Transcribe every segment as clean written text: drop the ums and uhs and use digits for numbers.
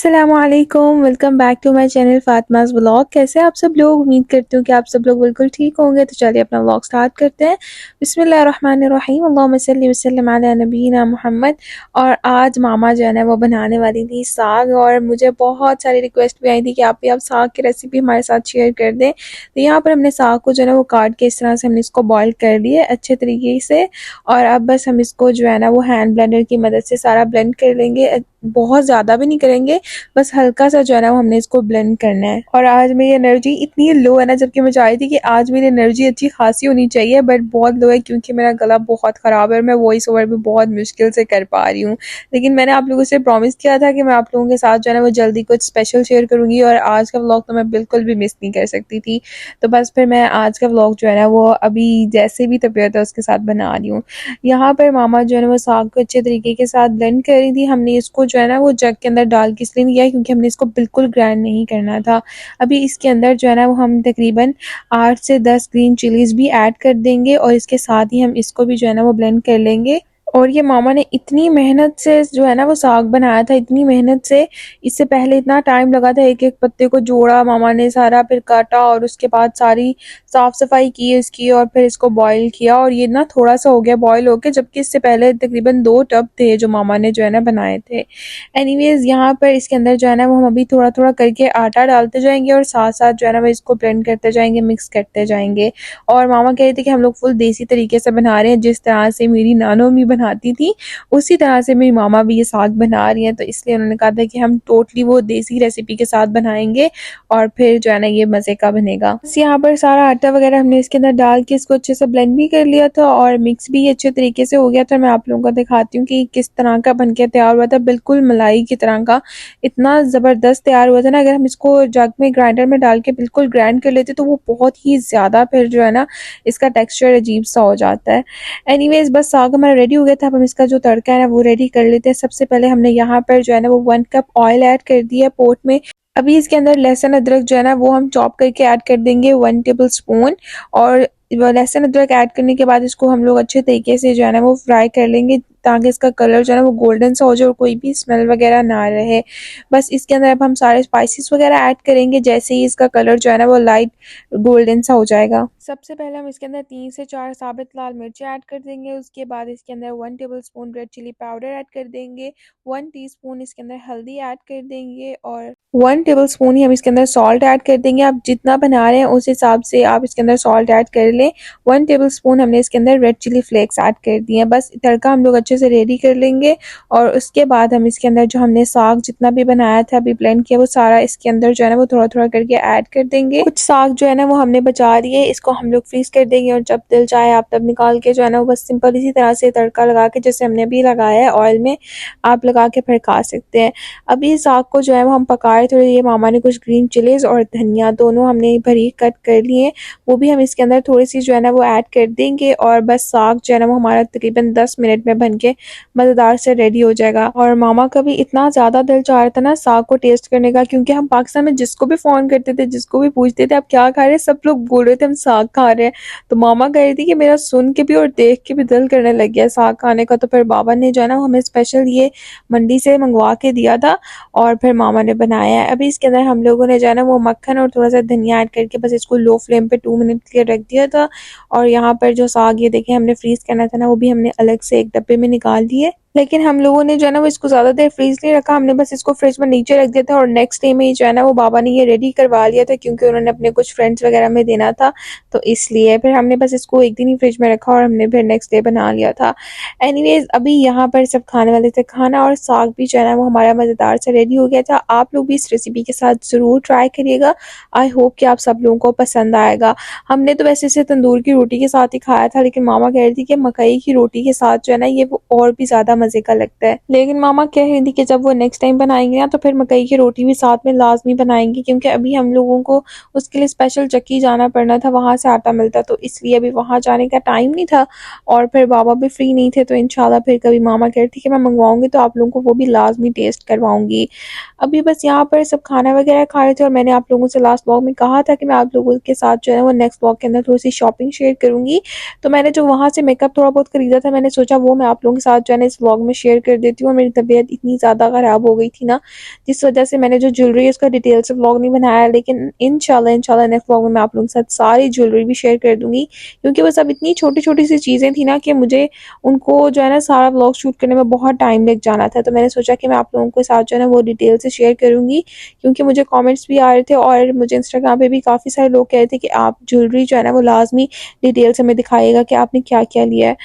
अस्सलामुअलैकुम, welcome back to my channel Fatima's vlog. कैसे हैं आप सब लोग? उम्मीद करती हूँ कि आप सब लोग बिल्कुल ठीक होंगे। तो चलिए अपना व्लॉग स्टार्ट करते हैं। बिस्मिल्लाहिर्रहमानिर्रहीम, अल्लाहुम्मा सल्लि व सल्लिम अला नबीना मुहम्मद। और आज मामा जो है ना वो बनाने वाली थी साग, और मुझे बहुत सारी रिक्वेस्ट भी आई थी कि आप साग की रेसिपी हमारे साथ शेयर कर दें। तो यहाँ पर हमने साग को जो है ना वो काट के इस तरह से हमने इसको बॉयल कर लिया अच्छे तरीके से। और अब बस हम इसको जो है ना वो हैंड ब्लेंडर की मदद से सारा ब्लेंड कर लेंगे। बहुत ज़्यादा भी नहीं करेंगे, बस हल्का सा जो है ना वो हमने इसको ब्लेंड करना है। और आज मेरी एनर्जी इतनी लो है ना, जबकि मैं चाह रही थी कि आज मेरी एनर्जी अच्छी खासी होनी चाहिए, बट बहुत लो है क्योंकि मेरा गला बहुत ख़राब है और मैं वॉइस ओवर भी बहुत मुश्किल से कर पा रही हूँ। लेकिन मैंने आप लोगों से प्रॉमिस किया था कि मैं आप लोगों के साथ जो है ना वो जल्दी कुछ स्पेशल शेयर करूँगी, और आज का व्लॉग तो मैं बिल्कुल भी मिस नहीं कर सकती थी। तो बस फिर मैं आज का व्लॉग जो है ना वो अभी जैसे भी तबीयत है उसके साथ बना रही हूँ। यहाँ पर मामा जो है ना वो साग को अच्छे तरीके के साथ ब्लेंड कर रही थी। हमने इसको जो है ना वो जग के अंदर डाल के इसलिए दिया क्योंकि हमने इसको बिल्कुल ग्राइंड नहीं करना था। अभी इसके अंदर जो है ना वो हम तकरीबन 8 से 10 ग्रीन चिलीज़ भी ऐड कर देंगे, और इसके साथ ही हम इसको भी जो है ना वो ब्लेंड कर लेंगे। और ये मामा ने इतनी मेहनत से जो है ना वो साग बनाया था, इतनी मेहनत से। इससे पहले इतना टाइम लगा था, एक-एक पत्ते को जोड़ा मामा ने सारा, फिर काटा और उसके बाद सारी साफ-सफाई की इसकी, और फिर इसको बॉयल किया। और ये ना थोड़ा-सा हो गया बॉयल होके, जबकि इससे पहले तकरीबन 2 टब थे जो मामा ने जो है ना बनाए थे। एनीवेज़ यहाँ पर इसके अंदर जो है ना वो हम अभी थोड़ा-थोड़ा करके आटा डालते जाएँगे, और साथ-साथ जो है ना वो इसको ब्लेंड करते जाएँगे, मिक्स करते जाएँगे। और मामा कह रहे थे कि हम लोग फुल देसी तरीके से बना रहे हैं, जिस तरह से मेरी नानो अम्मी बनाती थी, उसी तरह से मेरी मामा भी ये साग बना रही हैं। तो इसलिए उन्होंने कहा था कि हम टोटली वो देसी रेसिपी के साथ बनाएँगे, और फिर जो है ना ये मज़े का बनेगा। बस यहाँ पर सारा आटा वगैरह हमने इसके अंदर डाल के इसको अच्छे से ब्लेंड भी कर लिया था, और मिक्स भी अच्छे तरीके से हो गया था। मैं आप लोगों को दिखाती हूँ कि किस तरह का बन के तैयार हुआ था, बिल्कुल मलाई की तरह का। इतना ज़बरदस्त तैयार हुआ था ना, अगर हम इसको जग में ग्राइंडर में डाल के बिल्कुल ग्राइंड कर लेते तो वो बहुत ही ज़्यादा फिर जो है ना इसका टेक्सचर अजीब सा हो जाता है। एनीवेज़ बस साग हमारा रेडी हो गया था। अब हम इसका जो तड़का है ना वो रेडी कर लेते हैं। सबसे पहले हमने यहाँ पर जो है ना वो 1 कप ऑयल ऐड कर दिया पॉट में। अभी इसके अंदर लहसुन अदरक जो है ना वो हम चॉप करके ऐड कर देंगे 1 टेबल स्पून। और वो लहसुन अदरक ऐड करने के बाद इसको हम लोग अच्छे तरीके से जो है ना वो फ्राई कर लेंगे, ताकि इसका कलर जो है ना वो गोल्डन सा हो जाए और कोई भी स्मेल वगैरह ना रहे। बस इसके अंदर अब हम सारे स्पाइसेस वगैरह ऐड करेंगे, जैसे ही इसका कलर जो है ना वो लाइट गोल्डन सा हो जाएगा। सबसे पहले हम इसके अंदर 3 से 4 साबित लाल मिर्ची ऐड कर देंगे। उसके बाद इसके अंदर 1 tablespoon red chilli powder add कर देंगे। 1 टीस्पून इसके अंदर हल्दी ऐड कर देंगे, और 1 टेबल स्पून ही हम इसके अंदर सॉल्ट ऐड कर देंगे। आप जितना बना रहे हैं उस हिसाब से आप इसके अंदर सॉल्ट ऐड कर लें। 1 टेबल स्पून हमने इसके अंदर रेड चिली फ्लेक्स ऐड कर दिए हैं। बस तड़का हम लोग अच्छे से रेडी कर लेंगे, और उसके बाद हम इसके अंदर जो हमने साग जितना भी बनाया था अभी ब्लेंड किया, वो सारा इसके अंदर जो है ना वो थोड़ा-थोड़ा करके ऐड कर देंगे। कुछ साग जो है ना वो हमने बचा लिए, इसको हम लोग फ्रीज़ कर देंगे, और जब दिल चाहे आप तब निकाल के जो है ना वो बस सिंपल इसी तरह से तड़का लगा के, जैसे हमने अभी लगाया है ऑयल में, आप लगा के फिर खा सकते हैं। अभी साग को जो है वो हम पका रहे थे। ये मामा ने कुछ ग्रीन चिलीज़ और धनिया दोनों हमने बारीक कट कर लिए, वो भी हम इसके अंदर थोड़ी-सी जो है ना वो ऐड कर देंगे, और बस साग जो है ना वो हमारा तकरीबन 10 मिनट में बन के मज़ेदार से रेडी हो जाएगा। और मामा का भी इतना ज़्यादा दिल चाह रहा था ना साग को टेस्ट करने का, क्योंकि हम पाकिस्तान में जिसको भी फ़ोन करते थे, जिसको भी पूछते थे आप क्या खा रहे हैं, सब लोग बोल रहे थे हम साग खा रहे हैं। तो मामा कह रही थी कि मेरा सुन के भी और देख के भी दिल करने लग गया साग खाने का। तो फिर बाबा ने जो है ना हमें स्पेशल ये मंडी से मंगवा के दिया था, और फिर मामा ने बनाया है। अभी इसके अंदर हम लोगों ने जो है ना वो मक्खन और थोड़ा सा धनिया ऐड करके बस इसको लो फ्लेम पे 2 मिनट के लिए रख दिया था। और यहाँ पर जो साग ये देखें हमने फ्रीज़ करना था ना, वो भी हमने अलग से एक डब्बे में निकाल दिए। लेकिन हम लोगों ने जो है ना वो इसको ज़्यादा देर फ्रीज़ नहीं रखा, हमने बस इसको फ्रिज में नीचे रख दिया था, और नेक्स्ट डे में ही जो है ना वो बाबा ने ये रेडी करवा लिया था, क्योंकि उन्होंने अपने कुछ फ्रेंड्स वगैरह में देना था। तो इसलिए फिर हमने बस इसको एक दिन ही फ्रिज में रखा, और हमने फिर नेक्स्ट डे बना लिया था। एनीवेज़ अभी यहाँ पर सब खाने वाले थे खाना, और साग भी जो है ना वो हमारा मज़ेदार से रेडी हो गया था। आप लोग भी इस रेसिपी के साथ ज़रूर ट्राई करिएगा। आई होप कि आप सब लोगों को पसंद आएगा। हमने तो वैसे इसे तंदूर की रोटी के साथ ही खाया था, लेकिन मामा कह रही थी कि मकई की रोटी के साथ जो है ना ये वो और भी ज़्यादा मज़े का लगता है। लेकिन मामा कह रही थी कि जब वो नेक्स्ट टाइम बनाएंगे ना तो फिर मकई की रोटी भी साथ में लाजमी बनाएंगी, क्योंकि अभी हम लोगों को उसके लिए स्पेशल चक्की जाना पड़ना था, वहाँ से आटा मिलता, तो इसलिए अभी वहाँ जाने का टाइम नहीं था, और फिर बाबा भी फ्री नहीं थे। तो इंशाल्लाह फिर कभी मामा कह रही थी कि मैं मंगवाऊंगी तो आप लोगों को वो भी लाजमी टेस्ट करवाऊंगी। अभी बस यहाँ पर सब खाना वगैरह खा रहे थे, और मैंने आप लोगों से लास्ट व्लॉग में कहा था कि मैं आप लोगों के साथ जो है वो नेक्स्ट व्लॉग के अंदर थोड़ी सी शॉपिंग शेयर करूंगी। तो मैंने जो वहाँ से मेकअप थोड़ा बहुत खरीदा था, मैंने सोचा वो मैं आप लोगों के साथ जो है ना इस व्लॉग में शेयर कर देती हूँ। मेरी तबीयत इतनी ज़्यादा ख़राब हो गई थी ना, जिस वजह से मैंने जो ज्वेलरी है उसका डिटेल से व्लॉग नहीं बनाया, लेकिन इंशाल्लाह नेक्स्ट व्लॉग में मैं आप लोगों के साथ सारी ज्वेलरी भी शेयर कर दूँगी, क्योंकि वो सब इतनी छोटी-छोटी सी चीज़ें थी ना कि मुझे उनको जो है ना सारा व्लॉग शूट करने में बहुत टाइम लग जाना था। तो मैंने सोचा कि मैं आप लोगों के साथ जो है ना वो डिटेल से शेयर करूँगी, क्योंकि मुझे कमेंट्स भी आ रहे थे और मुझे इंस्टाग्राम पे भी काफ़ी सारे लोग कह रहे थे कि आप ज्वेलरी जो है ना वो लाज़मी डिटेल से हमें दिखाइएगा कि आपने क्या-क्या लिया है।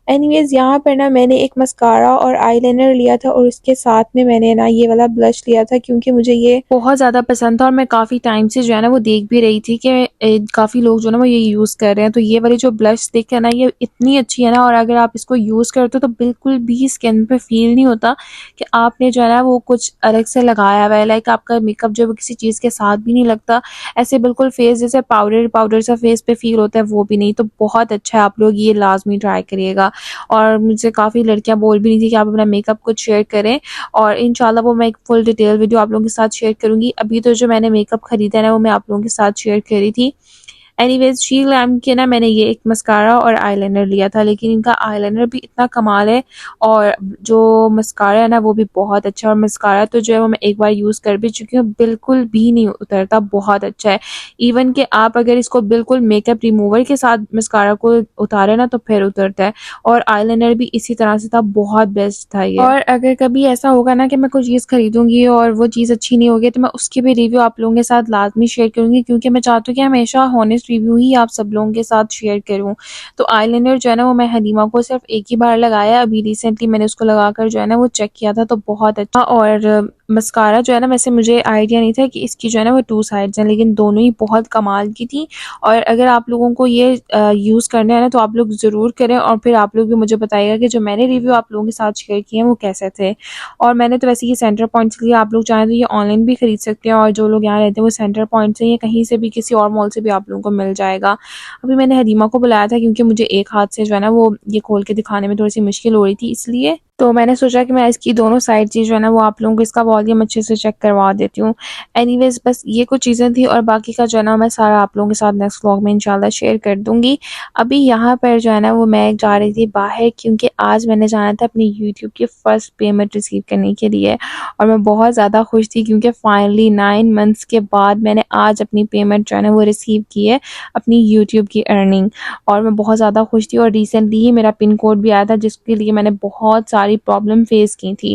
एनीवेज़ यहाँ पर ना मैंने एक मस्कारा और आईलाइनर लिया था और उसके साथ में मैंने ना ये वाला ब्लश लिया था, क्योंकि मुझे ये बहुत ज़्यादा पसंद था और मैं काफ़ी टाइम से जो है ना वो देख भी रही थी कि काफ़ी लोग जो है ना वो ये यूज़ कर रहे हैं। तो ये वाली जो ब्लश स्टिक है ना ये इतनी अच्छी है ना, और अगर आप इसको यूज़ करते हो तो बिल्कुल भी स्किन पे फ़ील नहीं होता कि आपने जो है ना वो कुछ अलग से लगाया हुआ है। लाइक आपका मेकअप जो है वो किसी चीज़ के साथ भी नहीं लगता। ऐसे बिल्कुल फेस जैसे पाउडर सा फेस पे फ़ील होता है, वो भी नहीं। तो बहुत अच्छा है, आप लोग ये लाज़मी ट्राई करिएगा। और मुझसे काफ़ी लड़कियाँ बोल भी रही थी कि आप अपना मेकअप कुछ शेयर करें, और इंशाल्लाह वो मैं एक फुल डिटेल वीडियो आप लोगों के साथ शेयर करूँगी। अभी तो जो मैंने मेकअप खरीदा है ना वो मैं आप लोगों के साथ शेयर करी थी। एनीवेज़ शी ग्लैम के ना मैंने ये एक मस्कारा और आईलाइनर लिया था, लेकिन इनका आईलाइनर भी इतना कमाल है और जो मस्कारा है ना वो भी बहुत अच्छा है। और मस्कारा तो जो है वो मैं एक बार यूज़ कर भी चुकी हूँ, बिल्कुल भी नहीं उतरता, बहुत अच्छा है। इवन कि आप अगर इसको बिल्कुल मेकअप रिमूवर के साथ मस्कारा को उतारे ना तो फिर उतरता है, और आईलाइनर भी इसी तरह से था, बहुत बेस्ट था ये। और अगर कभी ऐसा होगा ना कि मैं कोई चीज़ खरीदूँगी और वो चीज़ अच्छी नहीं होगी तो मैं उसकी भी रिव्यू आप लोगों के साथ लाज़मी शेयर करूँगी, क्योंकि मैं चाहती हूँ कि हमेशा हॉनेस्ट रिव्यू ही आप सब लोगों के साथ शेयर करूँ। तो आईलाइनर जो है ना वो मैं हलीमा को सिर्फ एक ही बार लगाया, अभी रिसेंटली मैंने उसको लगाकर जो है ना वो चेक किया था, तो बहुत अच्छा। और मस्कारा जो है ना वैसे मुझे आइडिया नहीं था कि इसकी जो है ना वो 2 साइड्स हैं, लेकिन दोनों ही बहुत कमाल की थी। और अगर आप लोगों को ये यूज़ करना है ना तो आप लोग ज़रूर करें, और फिर आप लोग भी मुझे बताइएगा कि जो मैंने रिव्यू आप लोगों के साथ शेयर किए हैं वो कैसे थे। और मैंने तो वैसे ये सेंटर पॉइंट से लिया, आप लोग चाहें तो ये ऑनलाइन भी खरीद सकते हैं, और जो लोग यहाँ रहते हैं वो सेंटर पॉइंट से या कहीं से भी किसी और मॉल से भी आप लोगों को मिल जाएगा। अभी मैंने हलीमा को बुलाया था क्योंकि मुझे एक हाथ से जो है ना वो ये खोल के दिखाने में थोड़ी-सी मुश्किल हो रही थी, इसलिए तो मैंने सोचा कि मैं इसकी दोनों साइड चीज़ जो है ना वो आप लोगों को इसका वॉल्यूम अच्छे से चेक करवा देती हूँ। एनीवेज़ बस ये कुछ चीज़ें थी, और बाकी का जो है ना मैं सारा आप लोगों के साथ नेक्स्ट व्लॉग में इंशाल्लाह शेयर कर दूँगी। अभी यहाँ पर जो है ना वो मैं जा रही थी बाहर, क्योंकि आज मैंने जाना था अपनी यूट्यूब की फर्स्ट पेमेंट रिसीव करने के लिए, और मैं बहुत ज़्यादा खुश थी क्योंकि फाइनली 9 मंथ्स के बाद मैंने आज अपनी पेमेंट जो है ना वो रिसीव की है, अपनी यूट्यूब की अर्निंग। और मैं बहुत ज़्यादा खुश थी, और रिसेंटली ही मेरा पिन कोड भी आया था जिसके लिए मैंने बहुत सारी प्रॉब्लम फेस की थी,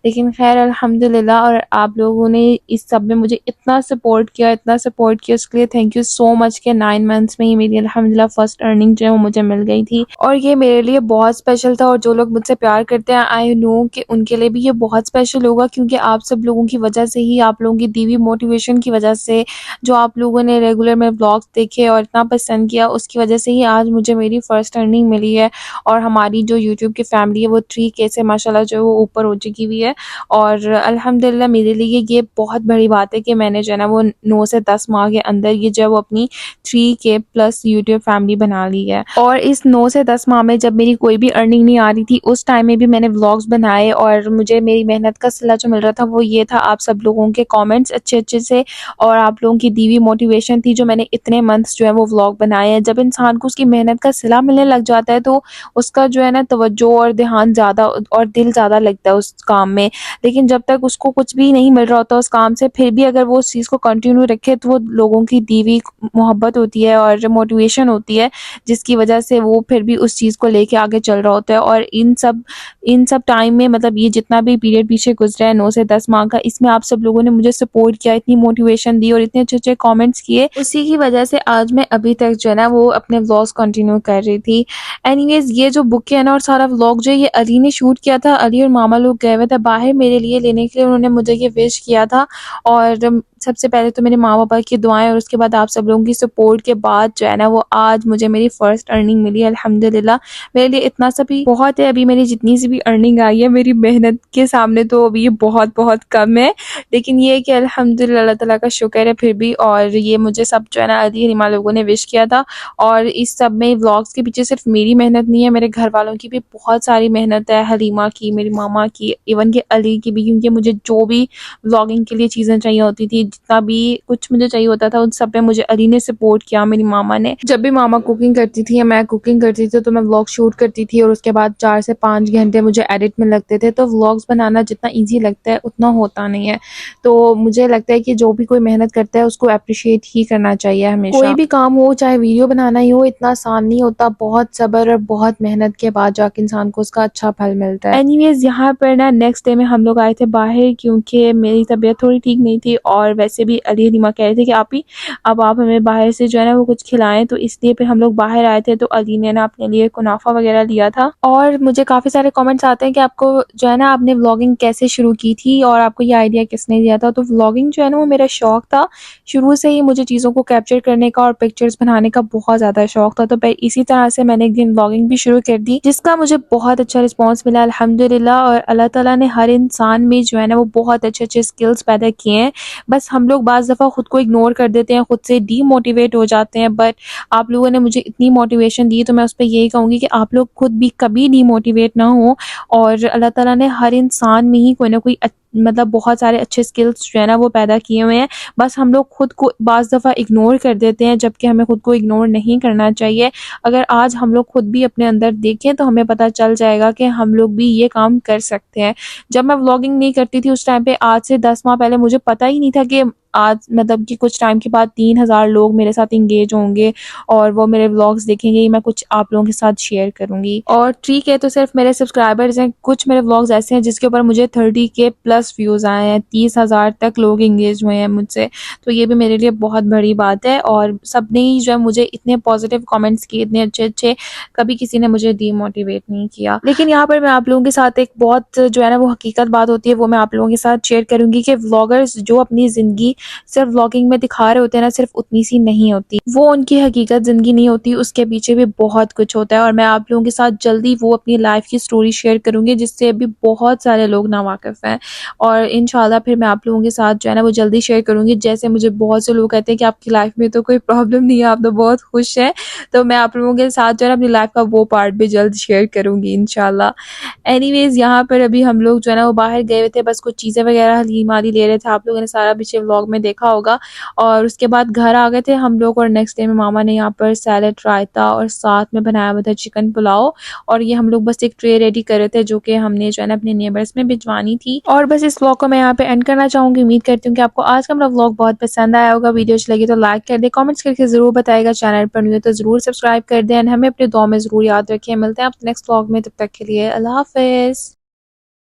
लेकिन खैर अल्हम्दुलिल्लाह। और आप लोगों ने इस सब में मुझे इतना सपोर्ट किया, उसके लिए थैंक यू सो मच कि 9 मंथ्स में ही मेरी अल्हम्दुलिल्लाह फर्स्ट अर्निंग जो है वो मुझे मिल गई थी, और ये मेरे लिए बहुत स्पेशल था। और जो लोग मुझसे प्यार करते हैं आई नो कि उनके लिए भी ये बहुत स्पेशल होगा, क्योंकि आप सब लोगों की वजह से ही, आप लोगों की दी हुई मोटिवेशन की वजह से, जो आप लोगों ने रेगुलर में व्लॉग्स देखे और इतना पसंद किया, उसकी वजह से ही आज मुझे मेरी फर्स्ट अर्निंग मिली है। और हमारी जो यूट्यूब की फैमिली है वो 3K से माशाल्लाह जो है वो ऊपर हो चुकी हुई है, और अल्हम्दुलिल्लाह मेरे लिए ये बहुत बड़ी बात है कि मैंने जो है ना वो 9 से 10 माह के अंदर ये जो है वो अपनी 3K प्लस यूट्यूब फैमिली बना ली है। और इस 9 से 10 माह में जब मेरी कोई भी अर्निंग नहीं आ रही थी, उस टाइम में भी मैंने व्लॉग्स बनाए, और मुझे मेरी मेहनत का सिला जो मिल रहा था वो ये था, आप सब लोगों के कमेंट्स अच्छे-अच्छे से, और आप लोगों की दी हुई मोटिवेशन थी, जो मैंने इतने मंथ्स जो है वो व्लॉग बनाए हैं। जब इंसान को उसकी मेहनत का सिला मिलने लग जाता है तो उसका जो है ना तवज्जो और ध्यान ज़्यादा और दिल ज़्यादा लगता है उस काम में। लेकिन जब तक उसको कुछ भी नहीं मिल रहा होता उस काम से, फिर भी अगर वो उस चीज़ को कंटिन्यू रखे, तो वो लोगों की दी हुई मोहब्बत होती है और मोटिवेशन होती है, जिसकी वजह से वो फिर भी उस चीज़ को लेके आगे चल रहा होता है। और इन सब टाइम में, मतलब ये जितना भी पीरियड पीछे गुजरा है 9 से 10 माह का, इसमें आप सब लोगों ने मुझे सपोर्ट किया, इतनी मोटिवेशन दी और इतने अच्छे-अच्छे कमेंट्स किए, उसी की वजह से आज मैं अभी तक जो है ना वो अपने व्लॉग्स कंटिन्यू कर रही थी। एनीवेज़ ये जो बुक है ना और सारा व्लॉग जो है ये अली ने शूट किया था। अली और मामा लोग गए हुए थे बाहर मेरे लिए लेने के लिए, उन्होंने मुझे ये विश किया था। और सबसे पहले तो मेरे माँ-पापा की दुआएँ, और उसके बाद आप सब लोगों की सपोर्ट के बाद जो है ना वो आज मुझे मेरी फर्स्ट अर्निंग मिली अल्हम्दुलिल्लाह। मेरे लिए इतना सा भी बहुत है, अभी मेरी जितनी सी भी अर्निंग आई है मेरी मेहनत के सामने तो अभी ये बहुत-बहुत कम है। लेकिन ये है कि अल्हम्दुलिल्लाह अल्लाह ताला का शुक्र है फिर भी, और ये मुझे सब जो है ना अली हनीमा लोगों ने विश किया था। और इस सब में व्लॉग्स के पीछे सिर्फ मेरी मेहनत नहीं है, मेरे घर वालों की भी बहुत सारी मेहनत है। हलीमा हलीमा की, मेरी मामा की, इवन कि अली की भी, क्योंकि मुझे जो भी व्लॉगिंग के लिए चीज़ें चाहिए होती थी, जितना भी कुछ मुझे चाहिए होता था, उन सब पे मुझे अली ने सपोर्ट किया, मेरी मामा ने। जब भी मामा कुकिंग करती थी या मैं कुकिंग करती थी तो मैं व्लॉग शूट करती थी, और उसके बाद 4 से 5 घंटे मुझे एडिट में लगते थे। तो व्लॉग्स बनाना जितना ईजी लगता है उतना होता नहीं है। तो मुझे लगता है कि जो भी कोई मेहनत करता है उसको अप्रिशिएट ही करना चाहिए हमेशा। कोई भी काम हो, चाहे वीडियो बनाना ही हो, इतना आसान नहीं होता। बहुत सब्र और बहुत मेहनत के बाद जाके इंसान को उसका अच्छा फल मिलता है। एनीवेज, यहाँ पर ना नेक्स्ट डे में हम लोग आए थे बाहर, क्योंकि मेरी तबीयत थोड़ी ठीक नहीं थी, और वैसे भी अली हलीमा कह रहे थे कि अब आप हमें बाहर से जो है ना वो कुछ खिलाएं, तो इसलिए फिर हम लोग बाहर आए थे। तो अली ने ना अपने लिए कुनाफा वगैरह लिया था। और मुझे काफ़ी सारे कमेंट्स आते हैं कि आपको जो है ना, आपने व्लॉगिंग कैसे शुरू की थी और आपको ये आइडिया किसने दिया था। तो व्लॉगिंग जो है ना वो मेरा शौक था शुरू से ही। मुझे चीज़ों को कैप्चर करने का और पिक्चर्स बनाने का बहुत ज़्यादा शौक था। तो इसी तरह से मैंने एक दिन व्लॉगिंग भी शुरू कर दी, जिसका मुझे बहुत अच्छा रिस्पॉन्स मिला अल्हम्दुलिल्लाह। और अल्लाह ताला ने हर इंसान में जो है ना वो बहुत अच्छे अच्छे स्किल्स पैदा किए हैं। बस हम लोग बाज़ दफ़ा खुद को इग्नोर कर देते हैं, खुद से डीमोटिवेट हो जाते हैं। बट आप लोगों ने मुझे इतनी मोटिवेशन दी, तो मैं उस पे यही कहूँगी कि आप लोग खुद भी कभी डीमोटिवेट ना हो। और अल्लाह ताला ने हर इंसान में ही कोई ना कोई मतलब बहुत सारे अच्छे स्किल्स जो है ना वो पैदा किए हुए हैं। बस हम लोग खुद को बाज़ दफ़ा इग्नोर कर देते हैं, जबकि हमें खुद को इग्नोर नहीं करना चाहिए। अगर आज हम लोग खुद भी अपने अंदर देखें तो हमें पता चल जाएगा कि हम लोग भी ये काम कर सकते हैं। जब मैं व्लॉगिंग नहीं करती थी उस टाइम पे, आज से 10 माह पहले, मुझे पता ही नहीं था कि आज मतलब कि कुछ टाइम के बाद 3000 लोग मेरे साथ इंगेज होंगे और वो मेरे व्लॉग्स देखेंगे। ये मैं कुछ आप लोगों के साथ शेयर करूँगी। और ठीक है, तो सिर्फ मेरे सब्सक्राइबर्स हैं, कुछ मेरे व्लॉग्स ऐसे हैं जिसके ऊपर मुझे 30K प्लस व्यूज़ आए हैं, 30,000 तक लोग इंगेज हुए हैं मुझसे। तो ये भी मेरे लिए बहुत बड़ी बात है। और सबने ही जो है मुझे इतने पॉजिटिव कमेंट्स किए, इतने अच्छे-अच्छे, कभी किसी ने मुझे डीमोटिवेट नहीं किया। लेकिन यहाँ पर मैं आप लोगों के साथ एक बहुत जो है ना वो हकीकत बात होती है, वो मैं आप लोगों के साथ शेयर करूँगी कि व्लॉगर्स जो अपनी ज़िंदगी सिर्फ व्लॉगिंग में दिखा रहे होते हैं ना, सिर्फ उतनी सी नहीं होती, वो उनकी हकीकत ज़िंदगी नहीं होती, उसके पीछे भी बहुत कुछ होता है। और मैं आप लोगों के साथ जल्दी वो अपनी लाइफ की स्टोरी शेयर करूँगी, जिससे अभी बहुत सारे लोग नावाकिफ़ हैं। और इंशाल्लाह फिर मैं आप लोगों के साथ जो है ना वो जल्दी शेयर करूँगी। जैसे मुझे बहुत से लोग कहते हैं कि आपकी लाइफ में तो कोई प्रॉब्लम नहीं है, आप तो बहुत खुश हैं, तो मैं आप लोगों के साथ जो है ना अपनी लाइफ का वो पार्ट भी जल्द शेयर करूँगी इंशाल्लाह। एनीवेज़, यहाँ पर अभी हम लोग जो है ना वो बाहर गए हुए थे, बस कुछ चीज़ें वगैरह हलीमाली ले रहे थे, आप लोगों ने सारा पीछे व्लॉग में देखा होगा। और उसके बाद घर आ गए थे हम लोग, और नेक्स्ट डे में मामा ने यहाँ पर सैलेड, रायता और साथ में बनाया हुआ था चिकन पुलाव। और ये हम लोग बस एक ट्रे रेडी कर रहे थे, जो कि हमने जो है ना अपने नेबर्स में भिजवानी थी। और बस इस व्लॉग को मैं यहाँ पे एंड करना चाहूँगी। उम्मीद करती हूँ कि आपको आज का मेरा व्लॉग बहुत पसंद आया होगा। वीडियो अच्छी लगी तो लाइक कर दे, कमेंट्स करके ज़रूर बताएगा। चैनल पर न्यू है तो ज़रूर सब्सक्राइब कर दें, हमें अपने दुआ में ज़रूर याद रखें। मिलते हैं आप नेक्स्ट व्लॉग में, तब तक के लिए अल्लाह हाफ़िज़।